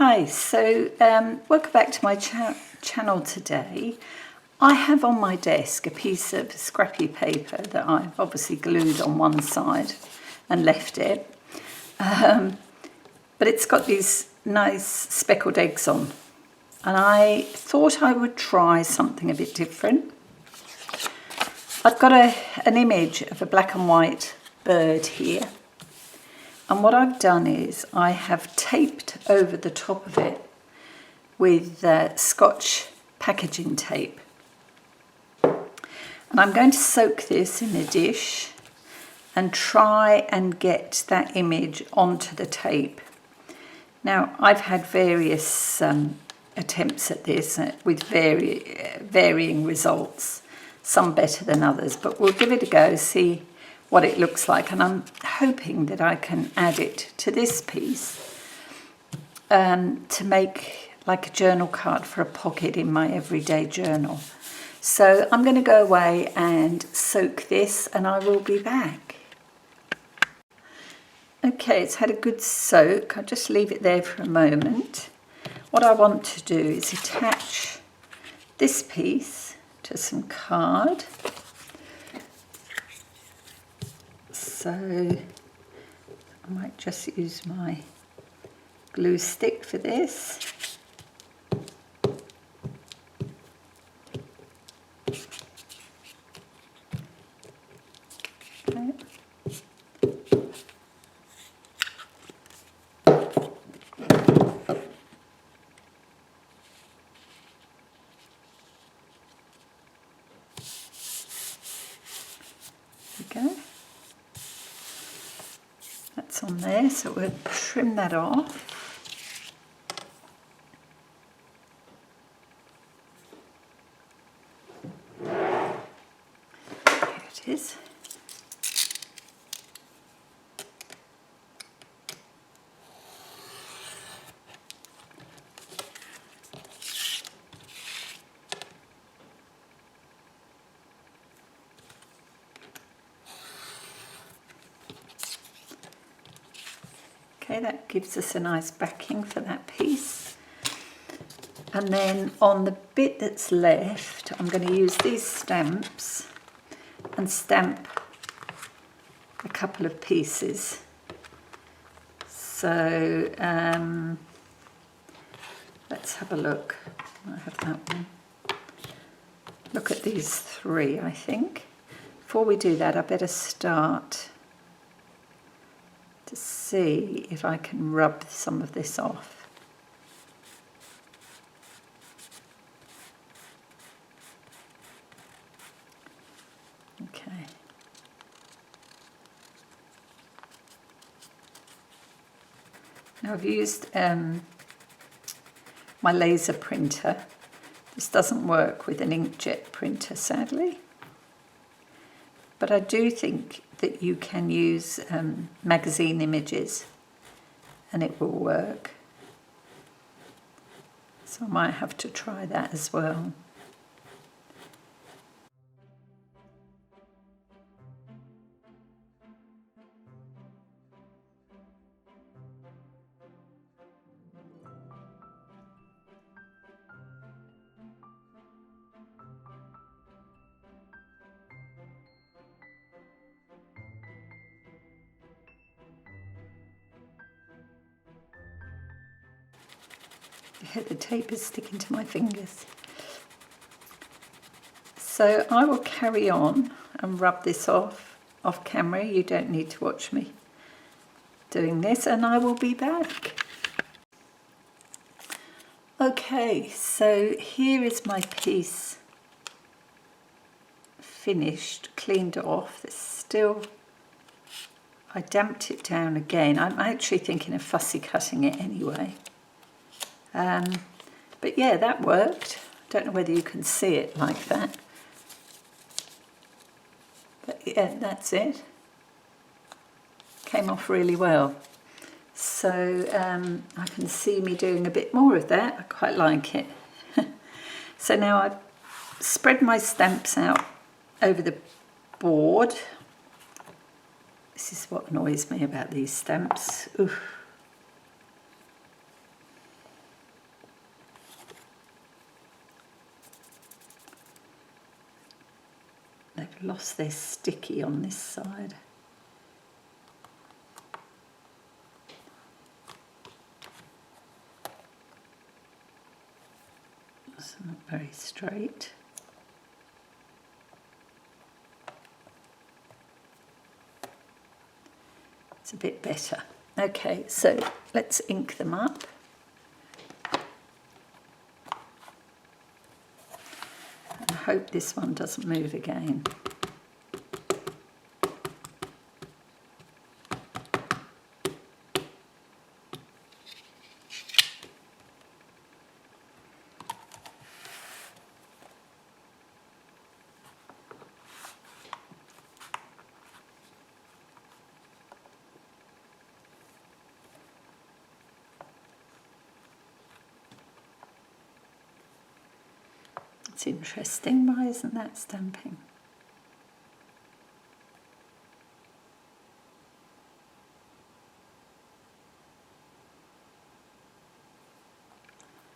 Hi, so welcome back to my channel today. I have on my desk a piece of scrappy paper that I've obviously glued on one side and left it. But it's got these nice speckled eggs on. And I thought I would try something a bit different. I've got an image of a black and white bird here. And what I've done is I have taped over the top of it with Scotch packaging tape. And I'm going to soak this in a dish and try and get that image onto the tape. Now, I've had various attempts at this with varying results, some better than others, but we'll give it a go, see what it looks like, and I'm hoping that I can add it to this piece to make like a journal card for a pocket in my everyday journal. So I'm going to go away and soak this and I will be back. Okay, it's had a good soak. I'll just leave it there for a moment. What I want to do is attach this piece to some card. So I might just use my glue stick for this. Okay. There we go. That's on there, so we'll trim that off. Here it is. Okay, that gives us a nice backing for that piece. And then on the bit that's left, I'm going to use these stamps and stamp a couple of pieces. So let's have a look. I have that one. Look at these three, I think. Before we do that, I better start to see if I can rub some of this off. Okay. Now I've used my laser printer. This doesn't work with an inkjet printer, sadly. But I do think that you can use magazine images and it will work. So I might have to try that as well. The tape is sticking to my fingers. So I will carry on and rub this off camera. You don't need to watch me doing this, and I will be back. Okay, so here is my piece finished, cleaned off. There's still, I damped it down again. I'm actually thinking of fussy cutting it anyway. But yeah, that worked. Don't know whether you can see it like that. But yeah, that's it. Came off really well. So I can see me doing a bit more of that. I quite like it. So now I've spread my stamps out over the board. This is what annoys me about these stamps. Oof. lost their sticky on this side. It's not very straight. It's a bit better. Okay, so let's ink them up. I hope this one doesn't move again. It's interesting, why isn't that stamping?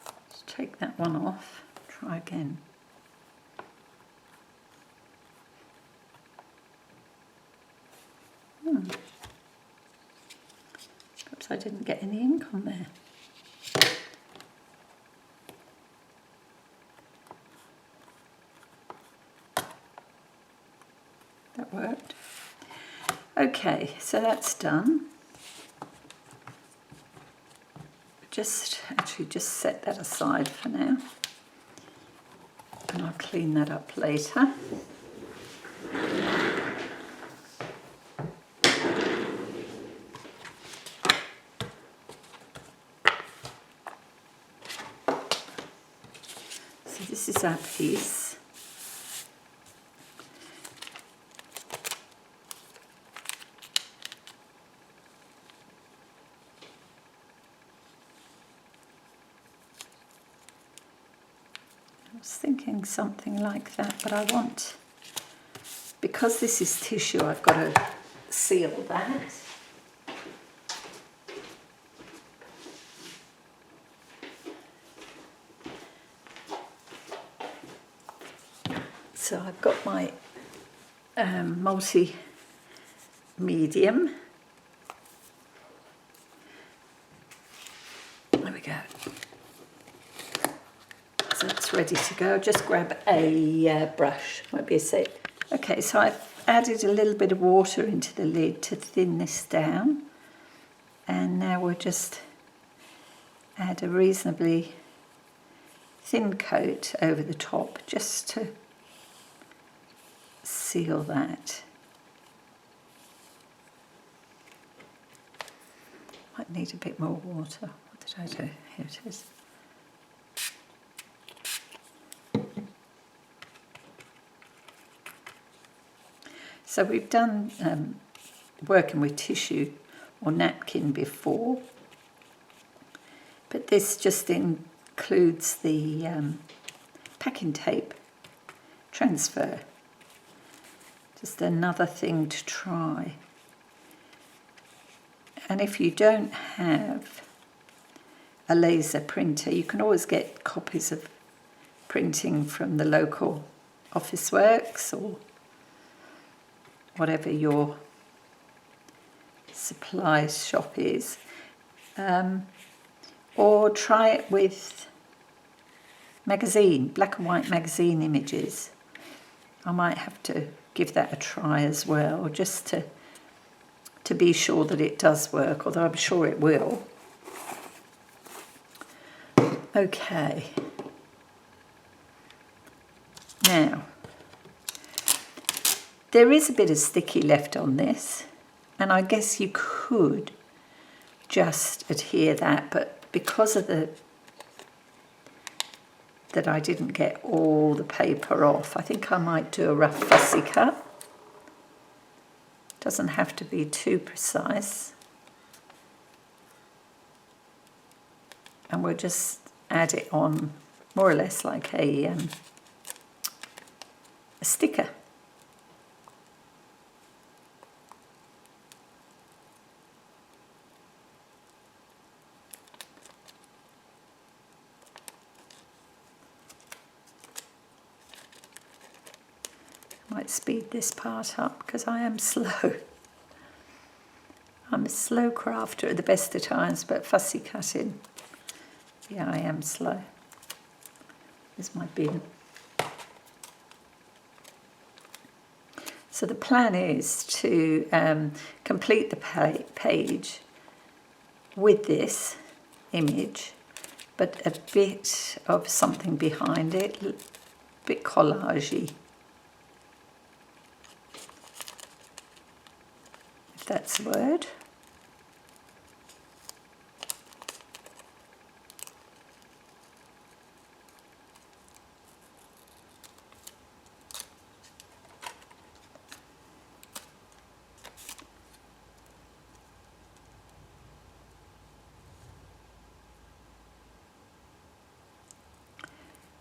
Let's take that one off, try again. Perhaps I didn't get any ink on there. That worked. Okay, so that's done. Just set that aside for now, and I'll clean that up later. So this is our piece. I was thinking something like that, but I want, because this is tissue, I've got to seal that. So I've got my multi-medium. There we go. So it's ready to go. Just grab a brush, might be a sec. Okay, so I've added a little bit of water into the lid to thin this down. And now we'll just add a reasonably thin coat over the top just to seal that. Might need a bit more water. What did I do? Here it is. So we've done working with tissue or napkin before, but this just includes the packing tape transfer. Just another thing to try. And if you don't have a laser printer, you can always get copies of printing from the local Officeworks or whatever your supplies shop is. Or try it with magazine, black and white magazine images. I might have to give that a try as well, just to be sure that it does work, although I'm sure it will. Okay. Now, there is a bit of sticky left on this, and I guess you could just adhere that, but because of that I didn't get all the paper off, I think I might do a rough fussy cut. Doesn't have to be too precise. And we'll just add it on more or less like a sticker. might speed this part up because I am slow. I'm a slow crafter at the best of times, but fussy cutting, yeah, I am slow. Here's my bin. So the plan is to complete the page with this image, but a bit of something behind it, a bit collagey, if that's a word.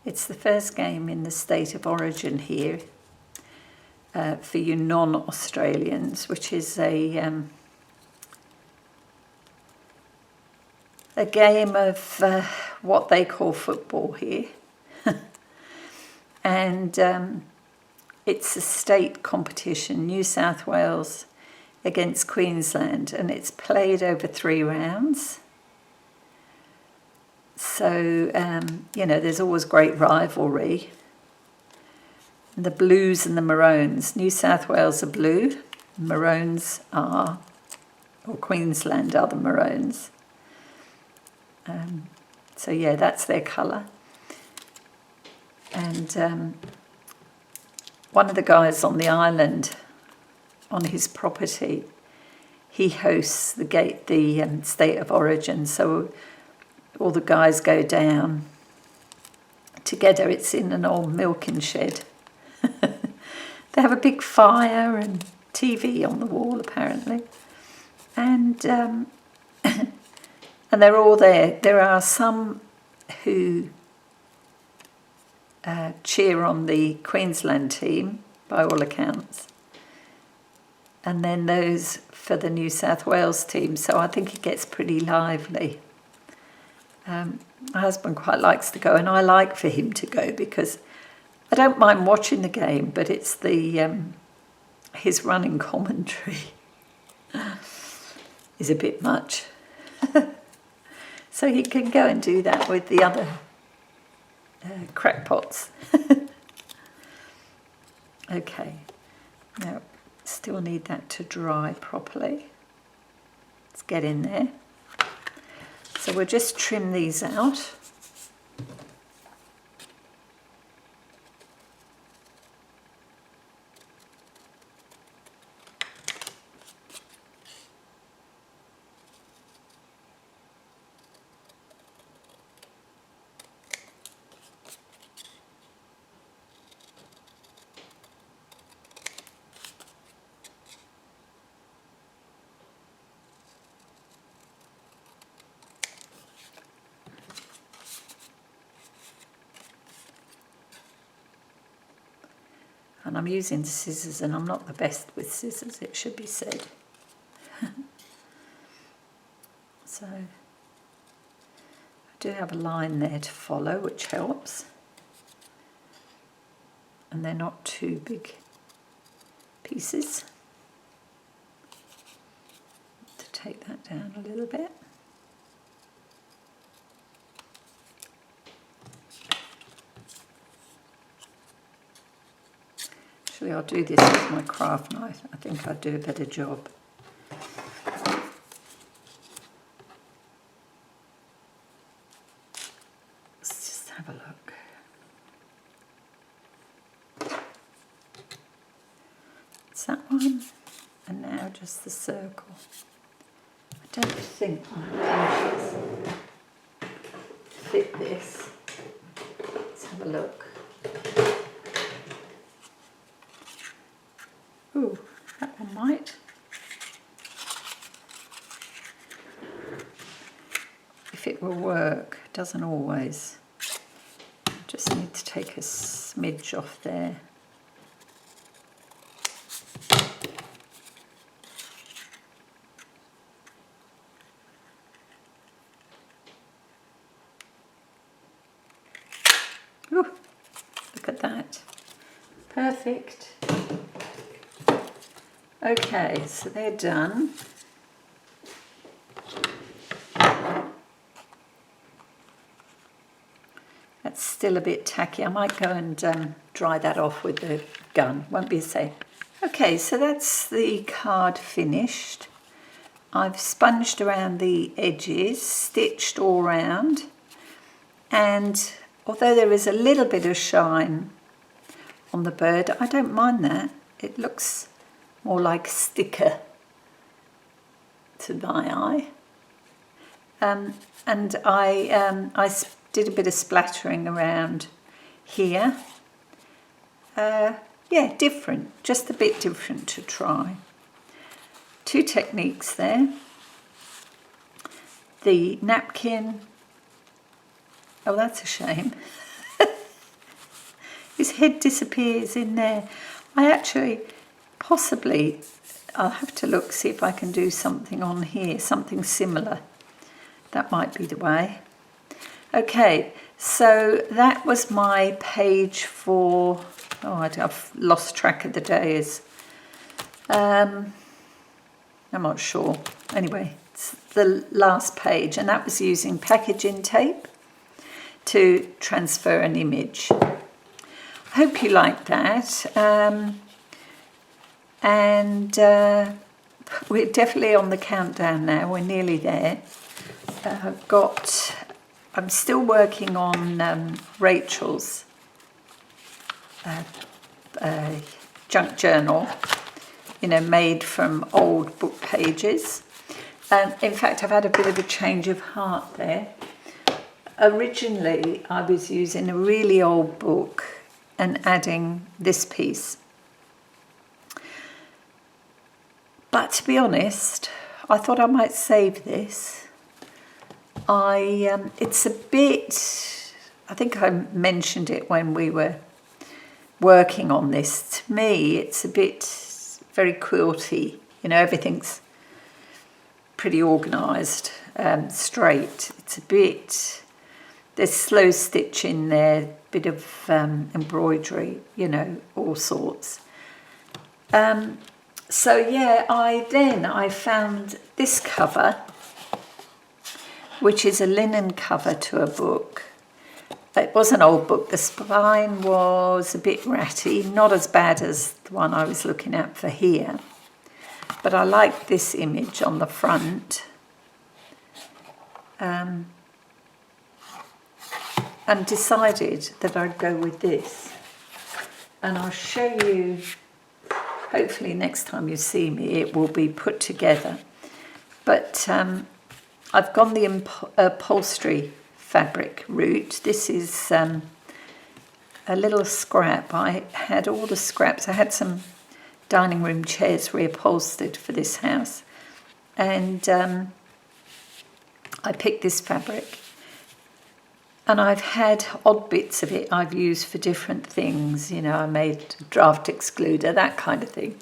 It's the first game in the state of origin here for you non-Australians, which is a game of what they call football here. And it's a state competition, New South Wales against Queensland, and it's played over 3 rounds. So, you know, there's always great rivalry. The Blues and the Maroons. New South Wales are blue, Maroons are, or Queensland are the Maroons. So, yeah, that's their colour. And one of the guys on the island, on his property, he hosts the state of origin. So all the guys go down together. It's in an old milking shed. They have a big fire and TV on the wall, apparently. And and they're all there. There are some who cheer on the Queensland team, by all accounts. And then those for the New South Wales team. So I think it gets pretty lively. My husband quite likes to go, and I like for him to go because I don't mind watching the game, but it's the his running commentary is a bit much. So he can go and do that with the other crackpots. Okay, now still need that to dry properly. Let's get in there. So we'll just trim these out. And I'm using the scissors, and I'm not the best with scissors, it should be said. So I do have a line there to follow, which helps. And they're not too big pieces. To take that down a little bit. Actually, I'll do this with my craft knife. I think I'd do a better job. Let's just have a look. It's that one, and now just the circle. I don't think my pinches fit this. Let's have a look. Ooh, that one might. If it will work, it doesn't always. Just need to take a smidge off there. Ooh, look at that. Perfect. Okay, so they're done. That's still a bit tacky. I might go and dry that off with the gun. Won't be safe. Okay, so that's the card finished. I've sponged around the edges, stitched all round, and although there is a little bit of shine on the bird, I don't mind that. It looks more like a sticker to my eye. And I did a bit of splattering around here. Yeah, different, just a bit different to try. Two techniques there. The napkin, oh that's a shame. His head disappears in there. I actually, possibly, I'll have to look, see if I can do something on here, something similar. That might be the way. Okay, so that was my page for, oh, I've lost track of the days. I'm not sure. Anyway, it's the last page, and that was using packaging tape to transfer an image. I hope you liked that. We're definitely on the countdown now. We're nearly there. I'm still working on Rachel's junk journal, made from old book pages. In fact, I've had a bit of a change of heart there. Originally, I was using a really old book and adding this piece. But to be honest, I thought I might save this. It's a bit, I think I mentioned it when we were working on this. To me, it's a bit very quilty. Everything's pretty organised, straight. It's a bit, there's slow stitch in there, bit of embroidery, all sorts. So yeah, I found this cover, which is a linen cover to a book. It was an old book. The spine was a bit ratty, not as bad as the one I was looking at for here. But I like this image on the front. And decided that I'd go with this. And I'll show you, hopefully next time you see me, it will be put together. But I've gone the upholstery fabric route. This is a little scrap. I had all the scraps. I had some dining room chairs reupholstered for this house. And I picked this fabric. And I've had odd bits of it I've used for different things. I made a draft excluder, that kind of thing.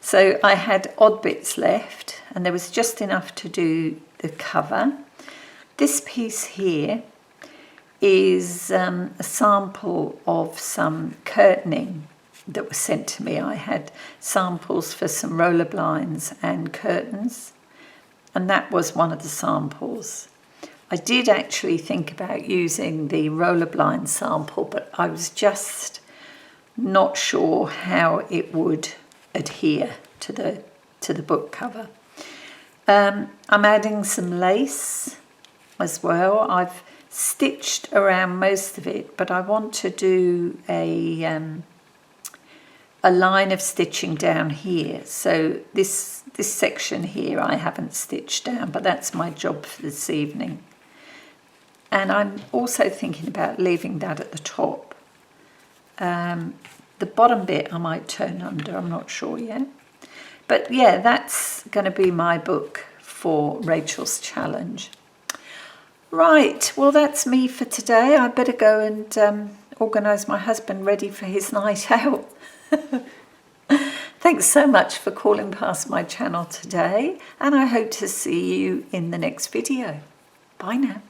So I had odd bits left, and there was just enough to do the cover. This piece here is a sample of some curtaining that was sent to me. I had samples for some roller blinds and curtains, and that was one of the samples. I did actually think about using the roller blind sample, but I was just not sure how it would adhere to the book cover. I'm adding some lace as well. I've stitched around most of it, but I want to do a line of stitching down here. So this section here I haven't stitched down, but that's my job for this evening. And I'm also thinking about leaving that at the top. The bottom bit I might turn under, I'm not sure yet. But yeah, that's going to be my book for Rachel's challenge. Right, well that's me for today. I better go and organise my husband ready for his night out. Thanks so much for calling past my channel today, and I hope to see you in the next video. Bye now.